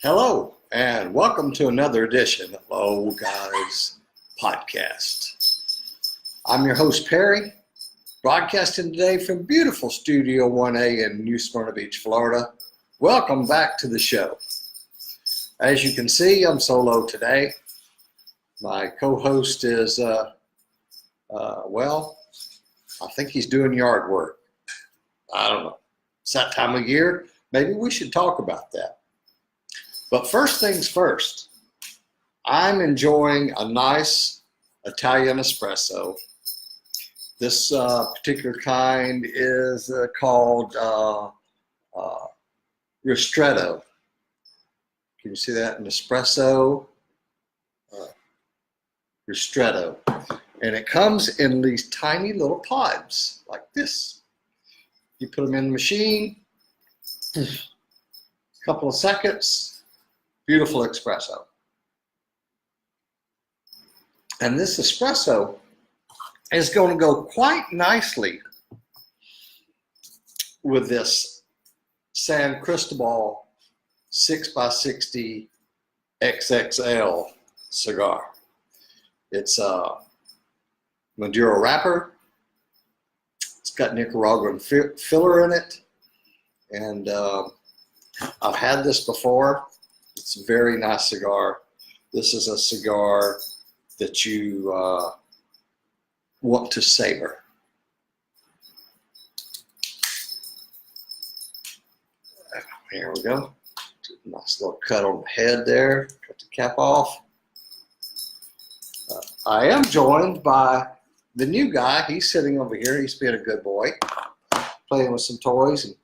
Hello, and welcome to another edition of Old Guys Podcast. I'm your host, Perry, broadcasting today from beautiful Studio 1A in New Smyrna Beach, Florida. Welcome back to the show. As you can see, I'm solo today. My co-host is, well, I think he's doing yard work. I don't know. It's that time of year. Maybe we should talk about that. But first things first, I'm enjoying a nice Italian espresso. This particular kind is called Ristretto. Can you see that? An espresso Ristretto. And it comes in these tiny little pods like this. You put them in the machine, a couple of seconds, beautiful espresso. And this espresso is going to go quite nicely with this San Cristobal 6x60 XXL cigar. It's a Maduro wrapper. It's got Nicaraguan filler in it. And I've had this before. It's a very nice cigar. This is a cigar that you want to savor. Here we go. Nice little cut on the head there. Cut the cap off. I am joined by the new guy. He's sitting over here. He's being a good boy, playing with some toys and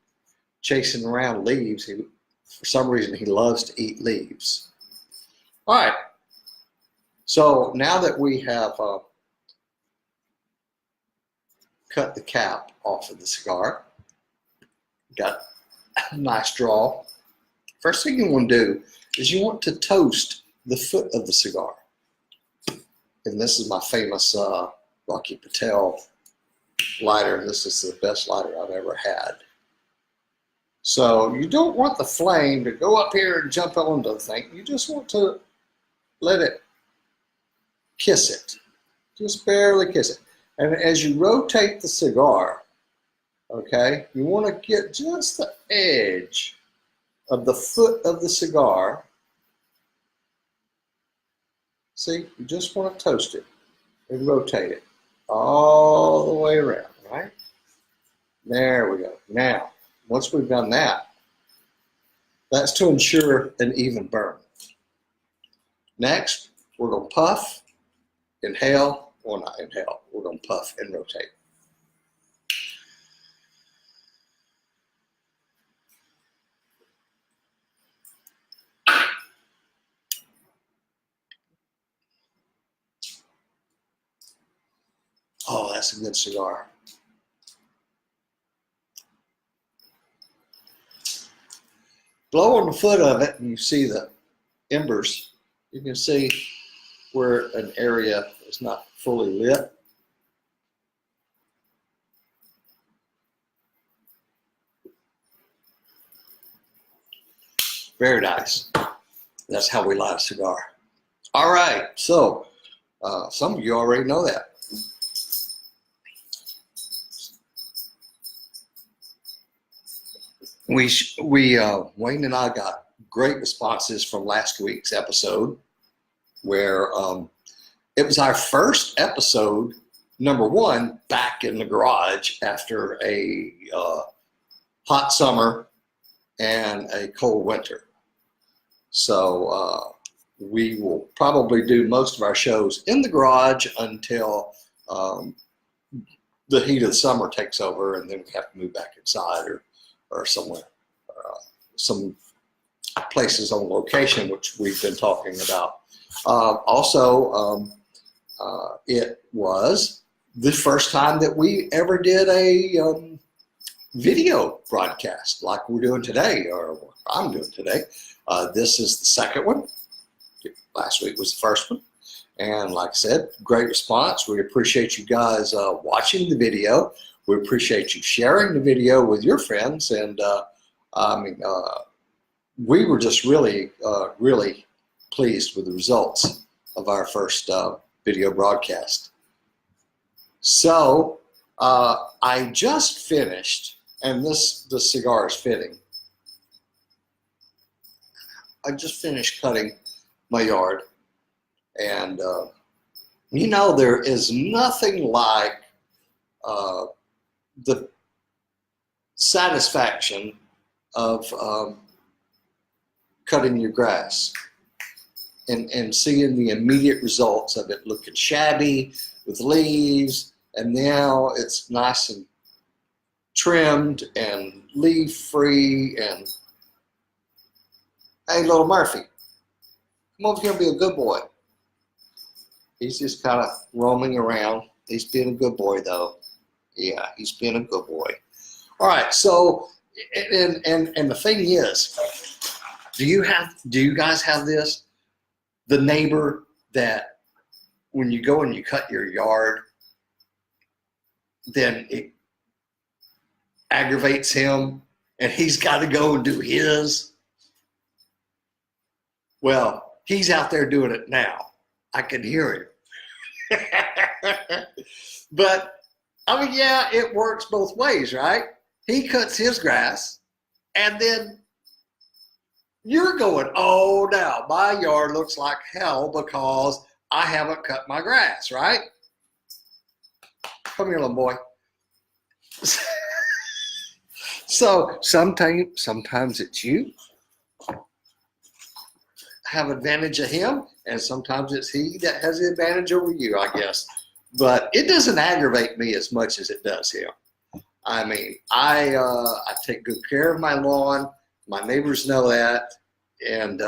chasing around leaves. For some reason, he loves to eat leaves. All right. So now that we have cut the cap off of the cigar, got a nice draw. First thing you want to do is you want to toast the foot of the cigar. And this is my famous Rocky Patel lighter. This is the best lighter I've ever had. So you don't want the flame to go up here and jump onto the thing. You just want to let it kiss it. Just barely kiss it. And as you rotate the cigar, okay, you want to get just the edge of the foot of the cigar. See, you just want to toast it and rotate it all the way around, right? There we go. Now, once we've done that, that's to ensure an even burn. Next, we're going to puff, inhale, or not inhale, we're going to puff and rotate. Oh, that's a good cigar. Blow on the foot of it and you see the embers. You can see where an area is not fully lit. Very nice. That's how we light a cigar. All right, so some of you already know that. Wayne and I got great responses from last week's episode, where it was our first episode, number one, back in the garage after a hot summer and a cold winter. So we will probably do most of our shows in the garage until the heat of the summer takes over, and then we have to move back inside or somewhere, some places on location, which we've been talking about. It was the first time that we ever did a video broadcast like we're doing today, or what I'm doing today. This is the second one. Last week was the first one. And like I said, great response. We appreciate you guys watching the video. We appreciate you sharing the video with your friends. And we were just really, really pleased with the results of our first video broadcast. So I just finished, and the cigar is fitting. I just finished cutting my yard, and you know, there is nothing like the satisfaction of cutting your grass and seeing the immediate results of it looking shabby with leaves, and now it's nice and trimmed and leaf free. And hey, little Murphy, come over here and be a good boy. He's just kind of roaming around. He's being a good boy though. Yeah, he's being a good boy. All right, so and the thing is, do you guys have this? The neighbor that when you go and you cut your yard, then it aggravates him and he's got to go and do his. Well, he's out there doing it now. I can hear him. But I mean, yeah, it works both ways, right? He cuts his grass, and then you're going, oh, now my yard looks like hell because I haven't cut my grass, right? Come here, little boy. So sometimes it's you have advantage of him, and sometimes it's he that has the advantage over you, I guess. But it doesn't aggravate me as much as it does him. I mean, I take good care of my lawn. My neighbors know that, and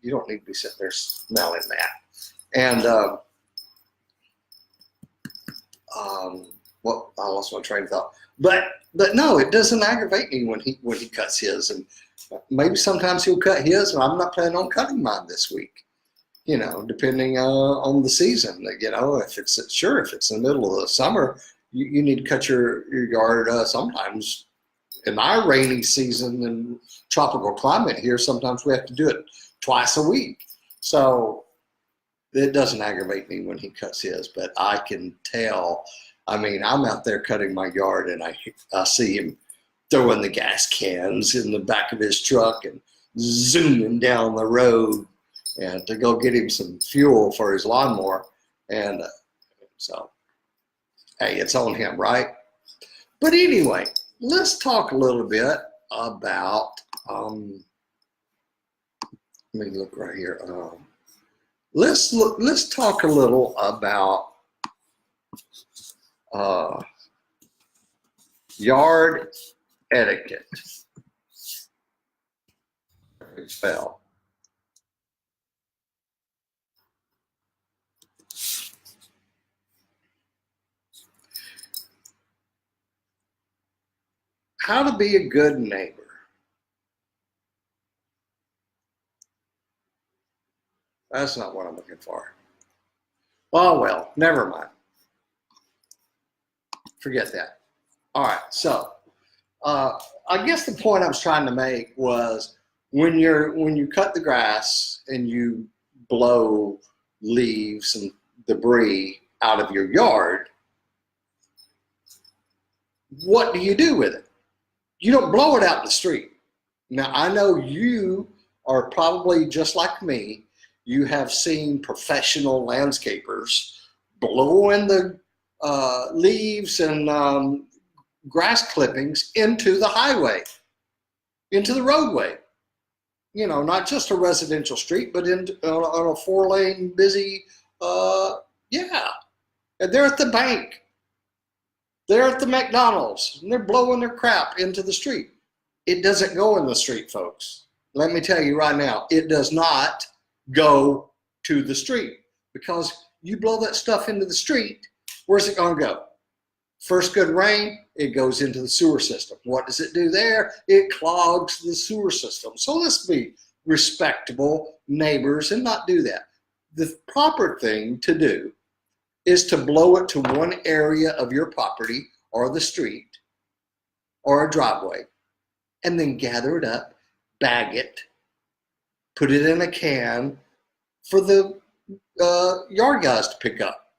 you don't need to be sitting there smelling that. And well, I lost my train of thought. But no, it doesn't aggravate me when he cuts his, and maybe sometimes he'll cut his, and I'm not planning on cutting mine this week. You know, depending on the season. You know, if it's in the middle of the summer, you need to cut your yard sometimes. In our rainy season and tropical climate here, sometimes we have to do it twice a week. So it doesn't aggravate me when he cuts his, but I can tell. I mean, I'm out there cutting my yard, and I see him throwing the gas cans in the back of his truck and zooming down the road and to go get him some fuel for his lawnmower. And so, hey, it's on him, right? But anyway, let's talk a little bit about, let me look right here. Let's talk a little about yard etiquette. Well, how to be a good neighbor. That's not what I'm looking for. Oh, well, never mind. Forget that. All right, so I guess the point I was trying to make was when you cut the grass and you blow leaves and debris out of your yard, what do you do with it? You don't blow it out in the street. Now, I know you are probably just like me. You have seen professional landscapers blowing the leaves and grass clippings into the highway, into the roadway. You know, not just a residential street, but on a 4-lane busy, yeah. And they're at the bank. They're at the McDonald's, and they're blowing their crap into the street. It doesn't go in the street, folks. Let me tell you right now, it does not go to the street, because you blow that stuff into the street, where's it going to go? First good rain, it goes into the sewer system. What does it do there? It clogs the sewer system. So let's be respectable neighbors and not do that. The proper thing to do is to blow it to one area of your property or the street or a driveway, and then gather it up, bag it, put it in a can for the yard guys to pick up,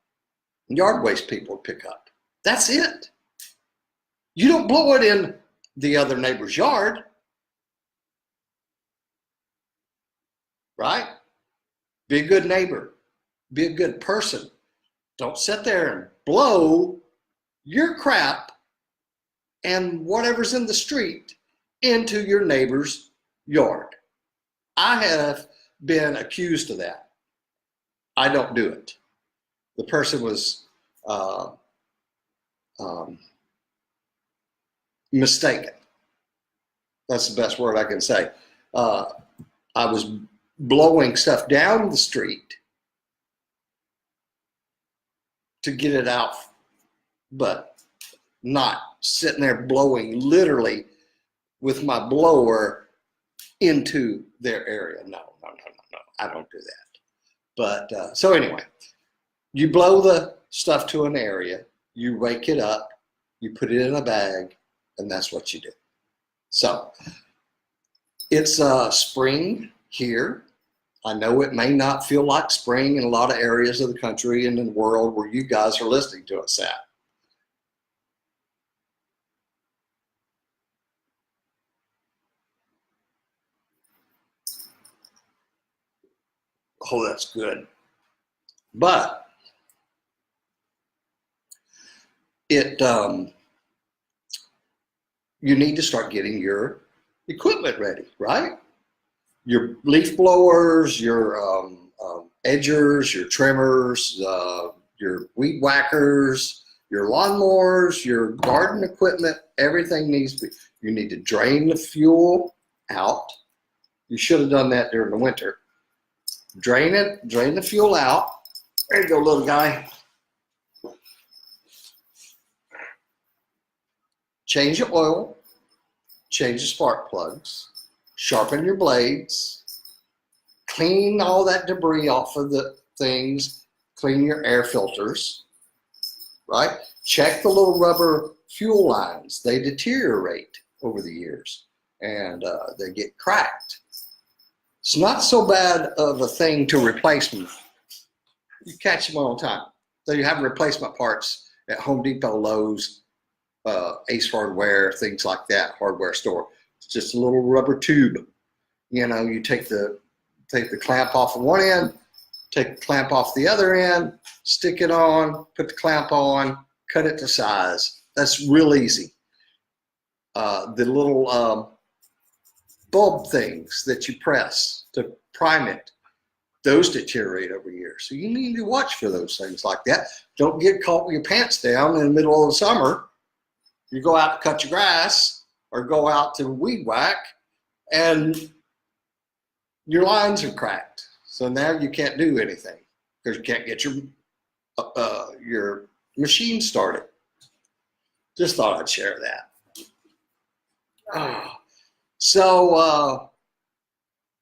yard waste people to pick up. That's it. You don't blow it in the other neighbor's yard, right? Be a good neighbor. Be a good person. Don't sit there and blow your crap and whatever's in the street into your neighbor's yard. I have been accused of that. I don't do it. The person was mistaken. That's the best word I can say. I was blowing stuff down the street to get it out, but not sitting there blowing literally with my blower into their area. No. I don't do that. But so anyway, you blow the stuff to an area, you rake it up, you put it in a bag, and that's what you do. So it's spring here. I know it may not feel like spring in a lot of areas of the country and in the world where you guys are listening to us at. Oh, that's good. But it you need to start getting your equipment ready, right? Your leaf blowers, your edgers, your trimmers, your weed whackers, your lawnmowers, your garden equipment, everything needs to be, you need to drain the fuel out. You should have done that during the winter. Drain it, drain the fuel out. There you go, little guy. Change the oil, change the spark plugs, sharpen your blades, clean all that debris off of the things, clean your air filters, right? Check the little rubber fuel lines. They deteriorate over the years and they get cracked. It's not so bad of a thing to replace them. You catch them all the time. So you have replacement parts at Home Depot, Lowe's, Ace Hardware, things like that, hardware store. It's just a little rubber tube. You know, you take the clamp off of one end, take the clamp off the other end, stick it on, put the clamp on, cut it to size. That's real easy. The little bulb things that you press to prime it, those deteriorate over years. So you need to watch for those things like that. Don't get caught with your pants down in the middle of the summer. You go out to cut your grass or go out to weed whack and your lines are cracked. So now you can't do anything because you can't get your machine started. Just thought I'd share that. So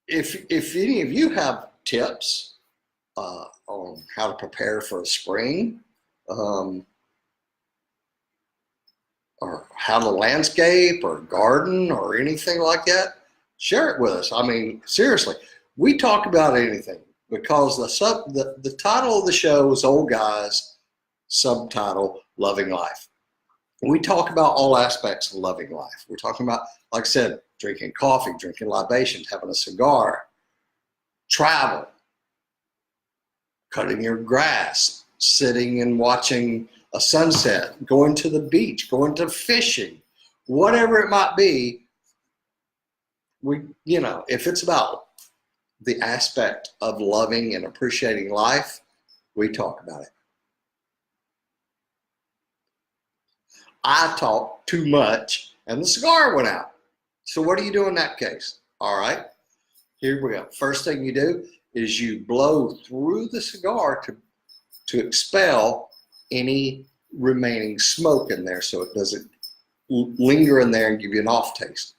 if any of you have tips on how to prepare for a spring, or how to landscape or garden or anything like that, share it with us. I mean, seriously, we talk about anything because the title of the show is Old Guys, subtitle Loving Life. We talk about all aspects of loving life. We're talking about, like I said, drinking coffee, drinking libations, having a cigar, travel, cutting your grass, sitting and watching a sunset, going to the beach, going to fishing, whatever it might be. If it's about the aspect of loving and appreciating life, we talk about it. I talk too much and the cigar went out. So what do you do in that case? All right, here we go. First thing you do is you blow through the cigar to expel any remaining smoke in there so it doesn't linger in there and give you an off taste.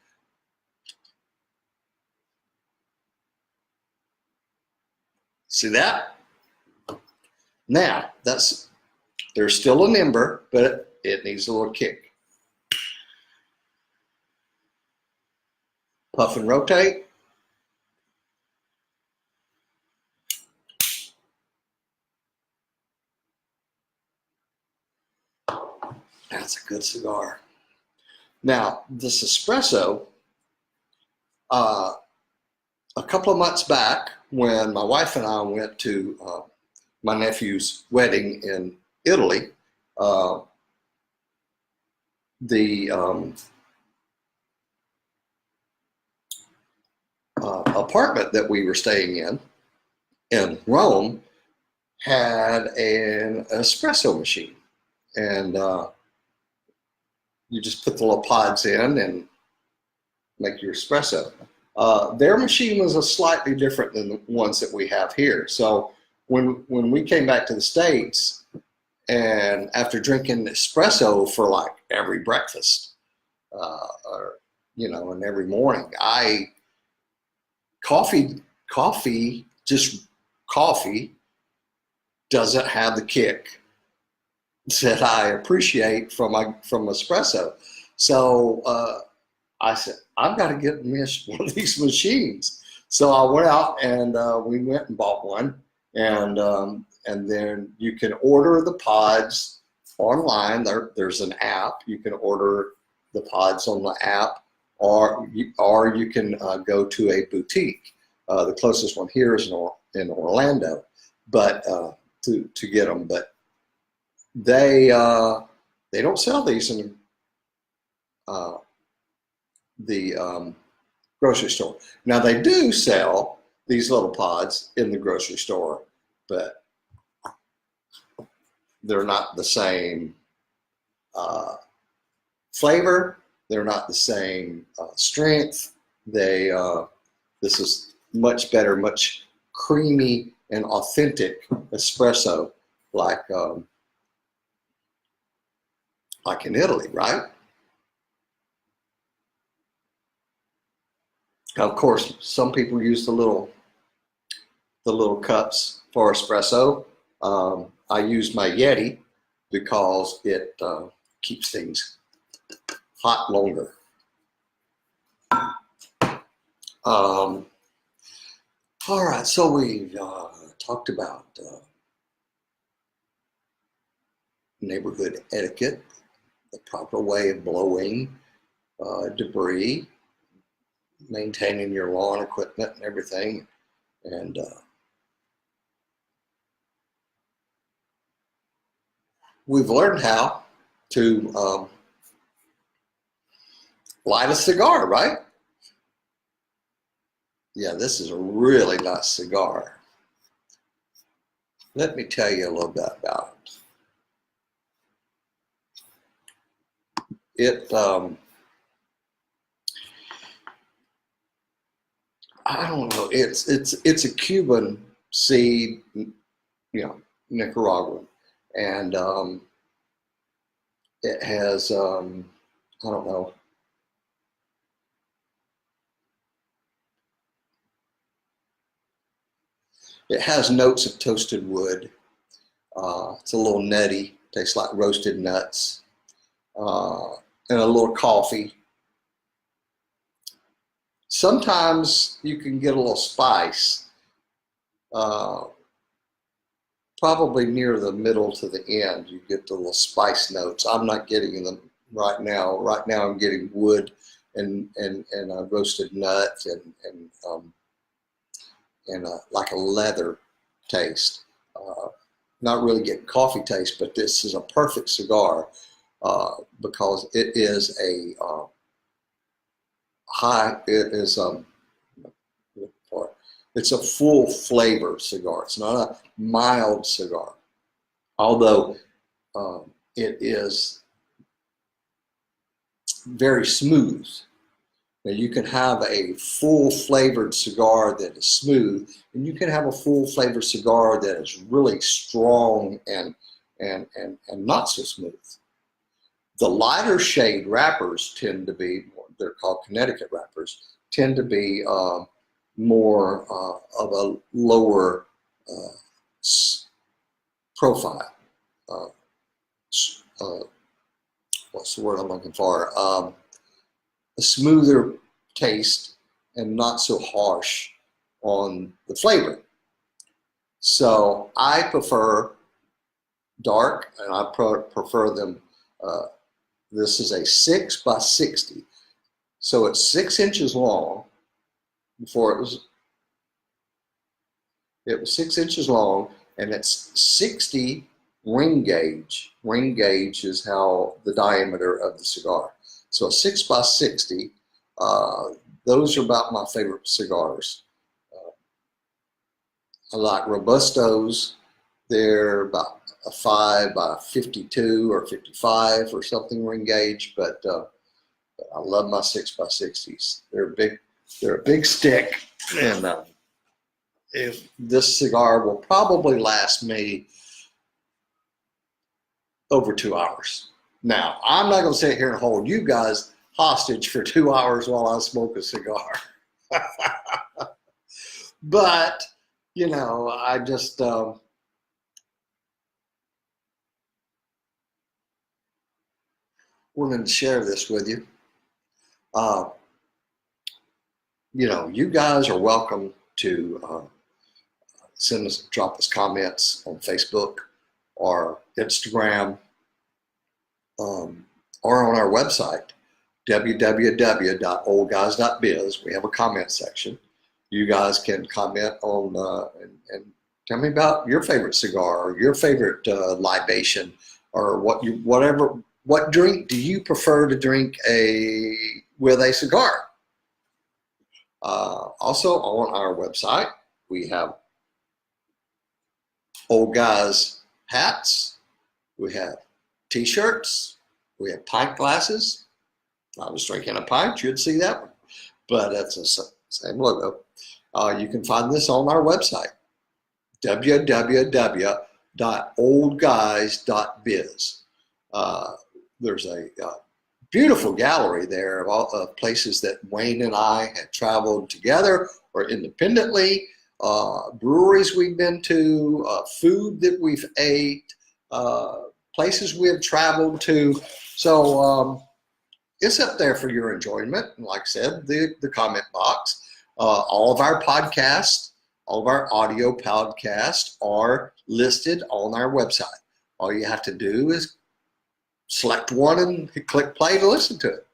See that? Now, there's still an ember, but it needs a little kick. Puff and rotate. That's a good cigar. Now, this espresso, a couple of months back, when my wife and I went to my nephew's wedding in Italy, the apartment that we were staying in Rome had an espresso machine, and you just put the little pods in and make your espresso. Their machine was a slightly different than the ones that we have here. So when we came back to the States, and after drinking espresso for like every breakfast, or and every morning, coffee doesn't have the kick that I appreciate from espresso. So I said, I've got to get one of these machines. So I went out and we went and bought one, and then you can order the pods online. There's an app. You can order the pods on the app, or you can go to a boutique. The closest one here is in Orlando, but to get them. But they don't sell these in the grocery store. Now they do sell these little pods in the grocery store, but they're not the same flavor. They're not the same strength. This is much better, much creamy and authentic espresso, like in Italy, right? Of course, some people use the little cups for espresso. I use my Yeti because it keeps things hot longer. All right, so we've talked about neighborhood etiquette, the proper way of blowing debris, maintaining your lawn equipment and everything, and we've learned how to light a cigar, right? Yeah, this is a really nice cigar. Let me tell you a little bit about it. I don't know. It's a Cuban seed, Nicaraguan, and it has I don't know. It has notes of toasted wood. It's a little nutty. Tastes like roasted nuts, and a little coffee. Sometimes you can get a little spice, probably near the middle to the end. You get the little spice notes. I'm not getting them right now. Right now I'm getting wood and a roasted nut and like a leather taste. Not really getting coffee taste, but this is a perfect cigar because it is a it's a full flavor cigar. It's not a mild cigar, although it is very smooth. Now you can have a full flavored cigar that is smooth, and you can have a full flavored cigar that is really strong and not so smooth. The lighter shade wrappers tend to be, they're called Connecticut wrappers, tend to be more of a lower profile. What's the word I'm looking for? A smoother taste and not so harsh on the flavor. So I prefer dark, and I prefer them This is a 6 by 60. So it's 6 inches long. Before it was 6 inches long, and it's 60 ring gauge. Ring gauge is how the diameter of the cigar. So a 6 by 60. Those are about my favorite cigars. I like Robustos. They're about a 5 by 52 or 55 or something ring gauge, but I love my 6 by 60s. They're a big stick, and if this cigar will probably last me over 2 hours. Now, I'm not going to sit here and hold you guys hostage for 2 hours while I smoke a cigar. But, you know, I just wanted to share this with you. You know, you guys are welcome to drop us comments on Facebook or Instagram, or on our website, www.oldguys.biz. We have a comment section. You guys can comment on and tell me about your favorite cigar or your favorite libation, or what drink do you prefer to drink with a cigar? Also on our website, we have Old Guys hats, we have t-shirts, we have pint glasses. If I was drinking a pint, you'd see that one, but that's the same logo. You can find this on our website, www.oldguys.biz. There's a beautiful gallery there of all places that Wayne and I have traveled together or independently, breweries we've been to, food that we've ate, places we have traveled to. So it's up there for your enjoyment. And like I said, the comment box. All of our podcasts, all of our audio podcasts are listed on our website. All you have to do is select one and click play to listen to it.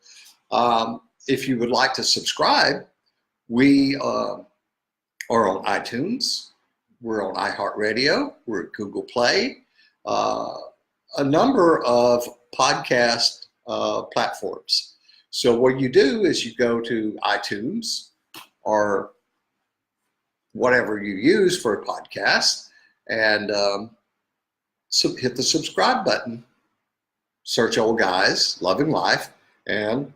If you would like to subscribe, we are on iTunes, we're on iHeartRadio, we're at Google Play, a number of podcast platforms. So what you do is you go to iTunes or whatever you use for a podcast, and hit the subscribe button. Search Old Guys Loving Life and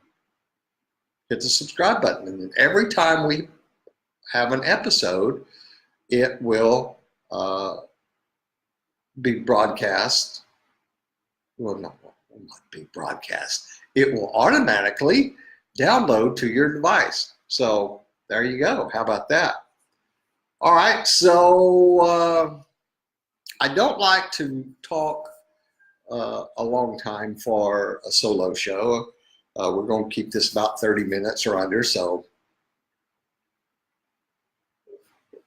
hit the subscribe button. And then every time we have an episode, it will be broadcast. Well, not be broadcast. It will automatically download to your device. So there you go. How about that? All right. So I don't like to talk a long time for a solo show. We're going to keep this about 30 minutes or under, so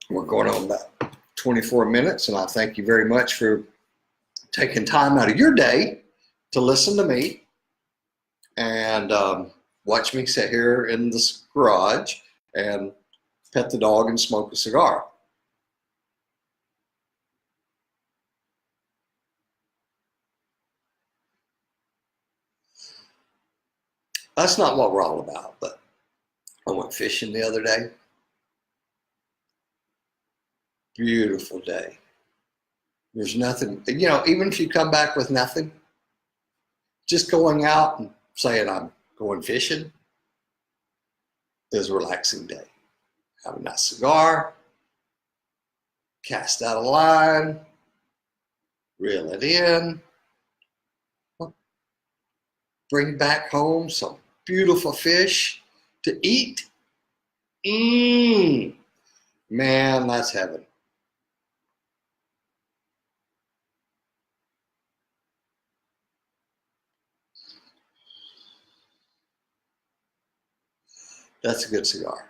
we're going on about 24 minutes, and I thank you very much for taking time out of your day to listen to me and watch me sit here in this garage and pet the dog and smoke a cigar. That's not what we're all about, but I went fishing the other day. Beautiful day. There's nothing, you know, even if you come back with nothing, just going out and saying I'm going fishing is a relaxing day. Have a nice cigar, cast out a line, reel it in, bring back home some beautiful fish to eat. Man, that's heaven. That's a good cigar.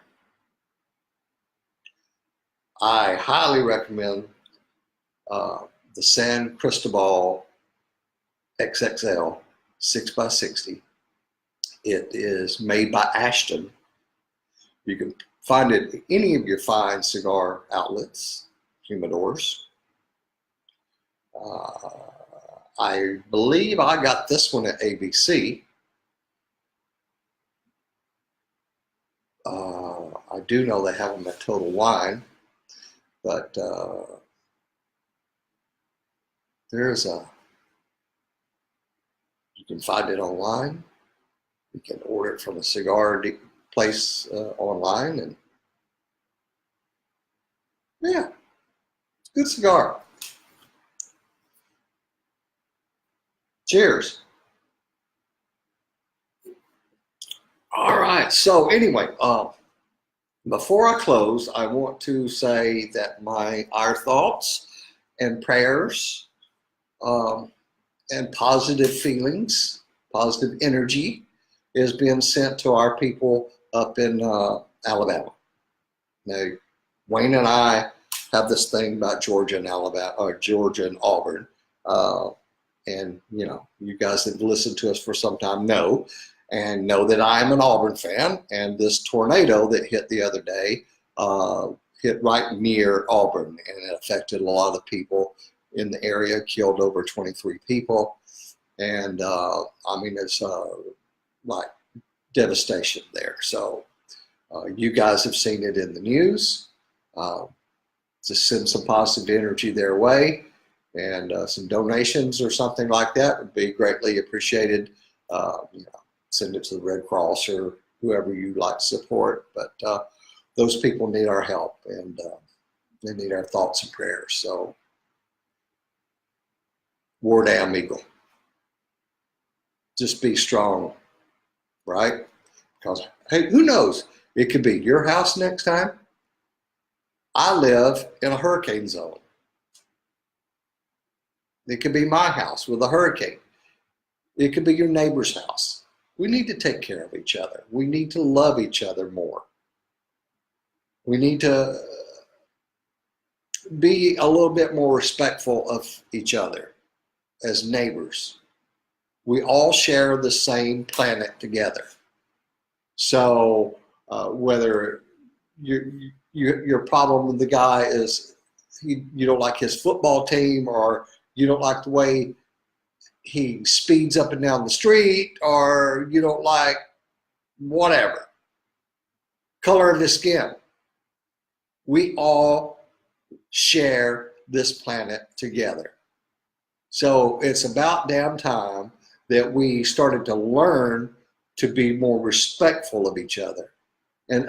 I highly recommend the San Cristobal XXL 6x60. It is made by Ashton. You can find it at any of your fine cigar outlets, humidors. I believe I got this one at ABC. I do know they have them at Total Wine, but you can find it online. You can order it from a cigar place online, and yeah, it's a good cigar. Cheers. All right. So anyway, before I close, I want to say that our thoughts and prayers and positive feelings, positive energy is being sent to our people up in Alabama. Now, Wayne and I have this thing about Georgia and Alabama, or Georgia and Auburn. And, you know, you guys that have listened to us for some time know that I'm an Auburn fan. And this tornado that hit the other day hit right near Auburn, and it affected a lot of people in the area, killed over 23 people. And, I mean, it's like devastation there. So you guys have seen it in the news. Just send some positive energy their way. And some donations or something like that would be greatly appreciated. You know, send it to the Red Cross or whoever you like to support. But those people need our help, and they need our thoughts and prayers. So, War Damn Eagle. Just be strong, right? Because, hey, who knows? It could be your house next time. I live in a hurricane zone. It could be my house with a hurricane. It could be your neighbor's house. We need to take care of each other. We need to love each other more. We need to be a little bit more respectful of each other as neighbors. We all share the same planet together. So whether your problem with the guy is you don't like his football team, or you don't like the way he speeds up and down the street, or you don't like whatever, color of his skin. We all share this planet together. So it's about damn time that we started to learn to be more respectful of each other and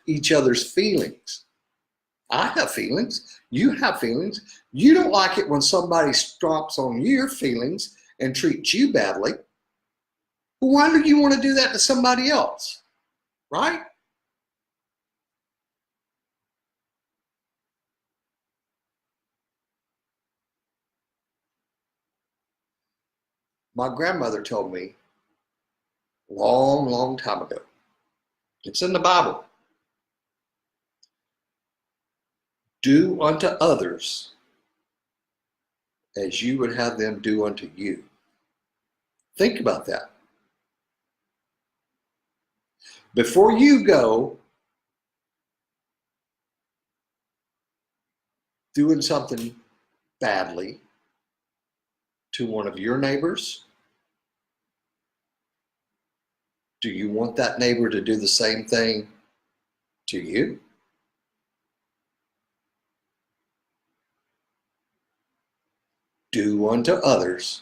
each other's feelings. I have feelings. You have feelings. You don't like it when somebody stomps on your feelings and treats you badly. Well, why do you want to do that to somebody else? Right? My grandmother told me a long, long time ago. It's in the Bible. Do unto others as you would have them do unto you. Think about that. Before you go doing something badly to one of your neighbors, do you want that neighbor to do the same thing to you? Do unto others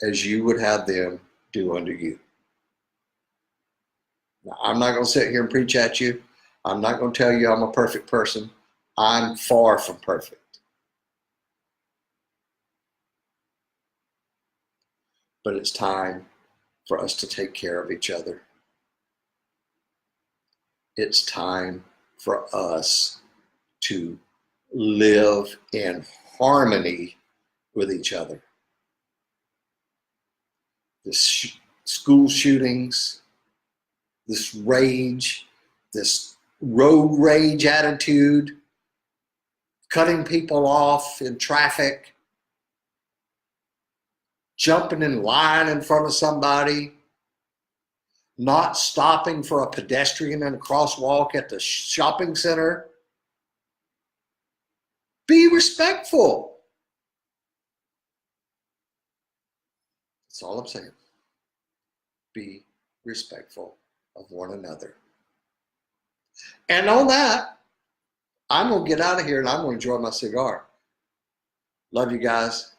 as you would have them do unto you. Now, I'm not going to sit here and preach at you. I'm not going to tell you I'm a perfect person. I'm far from perfect. But it's time for us to take care of each other. It's time for us to live in harmony with each other. This school shootings, this rage, this road rage attitude, cutting people off in traffic, jumping in line in front of somebody, not stopping for a pedestrian in a crosswalk at the shopping center. Be respectful. That's all I'm saying. Be respectful of one another. And on that, I'm going to get out of here and I'm going to enjoy my cigar. Love you guys.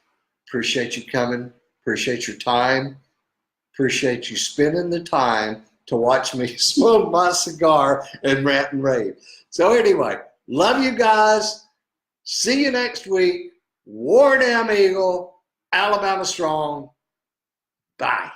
Appreciate you coming. Appreciate your time. Appreciate you spending the time to watch me smoke my cigar and rant and rave. So anyway, love you guys. See you next week. War Damn Eagle, Alabama Strong. Bye.